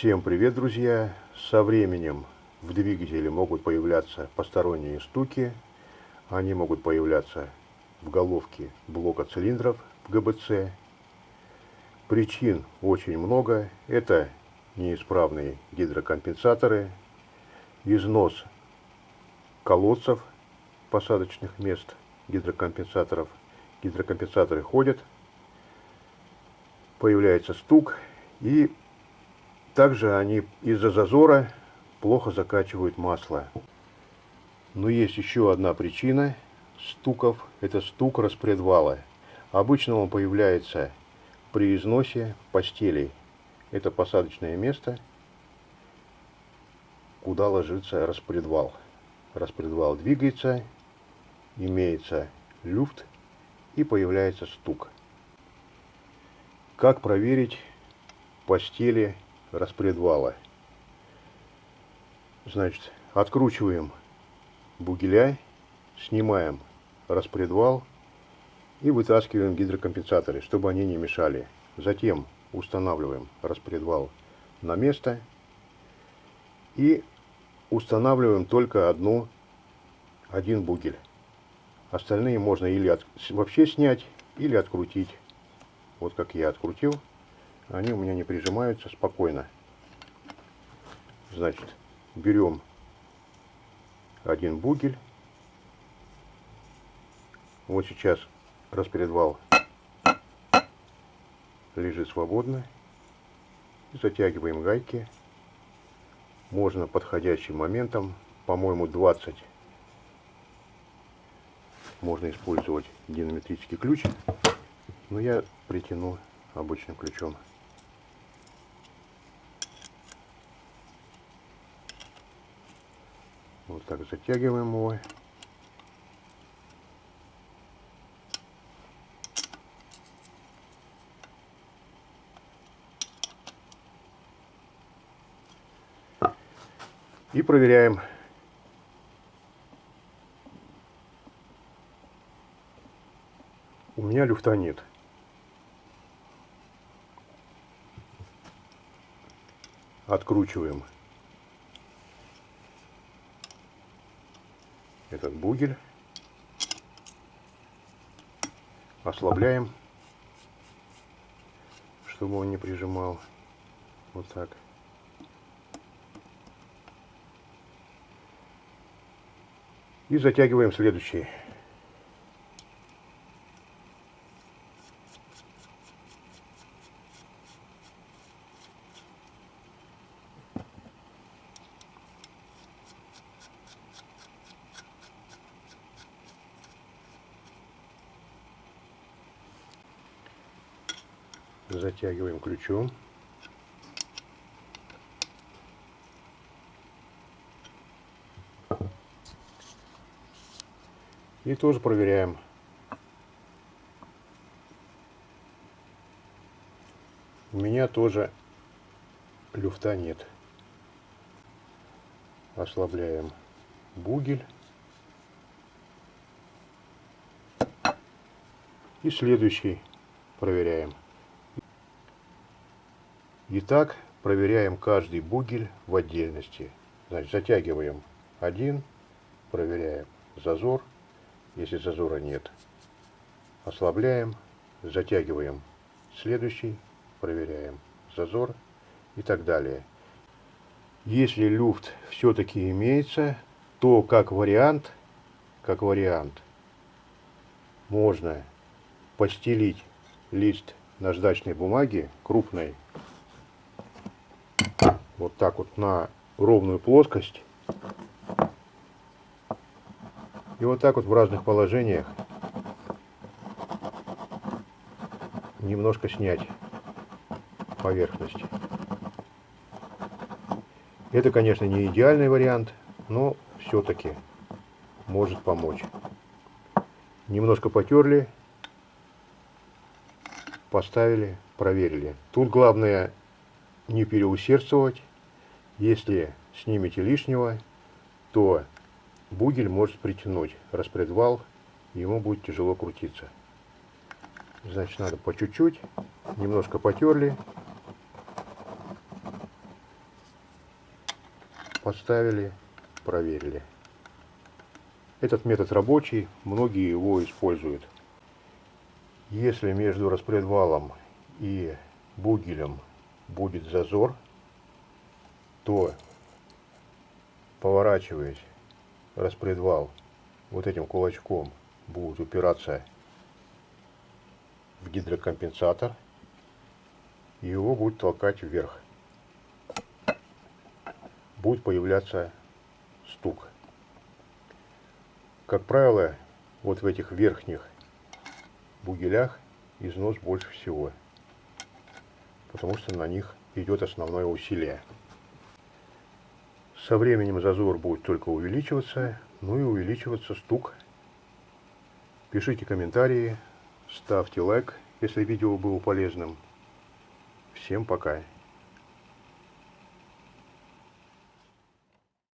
Всем привет, друзья! Со временем в двигателе могут появляться посторонние стуки. Они могут появляться в головке блока цилиндров в ГБЦ. Причин очень много. Это неисправные гидрокомпенсаторы, износ колодцев посадочных мест гидрокомпенсаторов. Гидрокомпенсаторы ходят, появляется стук, и также они из-за зазора плохо закачивают масло. Но есть еще одна причина стуков. Это стук распредвала. Обычно он появляется при износе постелей. Это посадочное место, куда ложится распредвал. Распредвал двигается, имеется люфт и появляется стук. Как проверить постели распредвала? Значит, откручиваем бугеля, снимаем распредвал и вытаскиваем гидрокомпенсаторы, чтобы они не мешали. Затем устанавливаем распредвал на место и устанавливаем только один бугель. Остальные можно или вообще снять, или открутить. Вот как я открутил, они у меня не прижимаются спокойно. Значит, берем один бугель. Вот сейчас распредвал лежит свободно. Затягиваем гайки. Можно подходящим моментом, по-моему, 20. Можно использовать динамометрический ключ, но я притяну обычным ключом. Вот так затягиваем его. И проверяем. У меня люфта нет. Откручиваем этот бугель. Ослабляем, чтобы он не прижимал. Вот так. И затягиваем следующий. Затягиваем ключом. И тоже проверяем. У меня тоже люфта нет. Ослабляем бугель. И следующий проверяем. Итак, проверяем каждый бугель в отдельности. Значит, затягиваем один, проверяем зазор. Если зазора нет, ослабляем, затягиваем следующий, проверяем зазор и так далее. Если люфт все-таки имеется, то как вариант можно постелить лист наждачной бумаги крупной вот так вот на ровную плоскость. И вот так вот в разных положениях немножко снять поверхность. Это, конечно, не идеальный вариант, но все-таки может помочь. Немножко потерли, поставили, проверили. Тут главное не переусердствовать. Если снимете лишнего, то бугель может притянуть распредвал, и ему будет тяжело крутиться. Значит, надо по чуть-чуть, немножко потерли, поставили, проверили. Этот метод рабочий, многие его используют. Если между распредвалом и бугелем будет зазор, то, поворачиваясь, распредвал вот этим кулачком будет упираться в гидрокомпенсатор, и его будет толкать вверх. Будет появляться стук. Как правило, вот в этих верхних бугелях износ больше всего, потому что на них идет основное усилие. Со временем зазор будет только увеличиваться, ну и увеличиваться стук. Пишите комментарии, ставьте лайк, если видео было полезным. Всем пока!